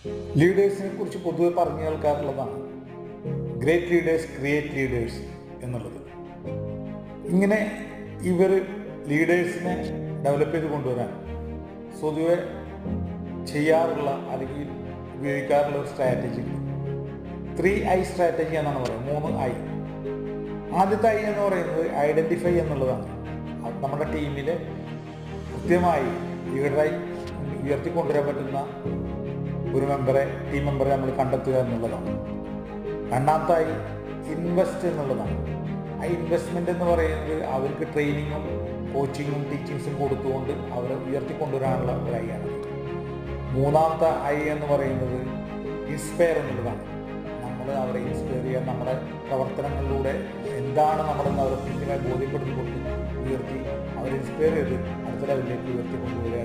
ലീഡേഴ്സിനെ കുറിച്ച് പൊതുവെ പറഞ്ഞു കേൾക്കാറുള്ളതാണ് ഗ്രേറ്റ് ലീഡേഴ്സ് ക്രിയേറ്റ് ലീഡേഴ്സ് എന്നുള്ളത്. ഇങ്ങനെ ഇവർ ലീഡേഴ്സിനെ ഡെവലപ്പ് ചെയ്ത് കൊണ്ടുവരാൻ പൊതുവെ ചെയ്യാറുള്ള അല്ലെങ്കിൽ ഉപയോഗിക്കാറുള്ള ഒരു സ്ട്രാറ്റജി 3I സ്ട്രാറ്റജി എന്നാണ് പറയുന്നത്. 3I. ആദ്യത്തെ I എന്ന് പറയുന്നത് ഐഡൻറ്റിഫൈ എന്നുള്ളതാണ്. നമ്മുടെ ടീമിലെ കൃത്യമായി ലീഡറായി ഉയർത്തിക്കൊണ്ടുവരാൻ പറ്റുന്ന ഒരു ടീം മെമ്പറെ നമ്മൾ കണ്ടെത്തുക എന്നുള്ളതാണ്. രണ്ടാമത്തായി ഇൻവെസ്റ്റ് എന്നുള്ളതാണ്. ആ ഇൻവെസ്റ്റ്മെൻ്റ് എന്ന് പറയുന്നത് അവർക്ക് ട്രെയിനിങ്ങും കോച്ചിങ്ങും ടീച്ചിങ്സും കൊടുത്തുകൊണ്ട് അവരെ ഉയർത്തിക്കൊണ്ടുവരാനുള്ള ഒരു I ആണ്. മൂന്നാമത്തെ I എന്ന് പറയുന്നത് ഇൻസ്പയർ എന്നുള്ളതാണ്. നമ്മൾ അവരെ ഇൻസ്പയർ ചെയ്യാൻ നമ്മുടെ പ്രവർത്തനങ്ങളിലൂടെ എന്താണ് നമ്മളെന്ന് അവരെ കൃത്യമായി ബോധ്യപ്പെടുത്തിക്കൊണ്ട് ഉയർത്തി അവരെ ഇൻസ്പയർ ചെയ്ത് അടുത്ത ലെവലിലേക്ക് ഉയർത്തിക്കൊണ്ടുവരിക.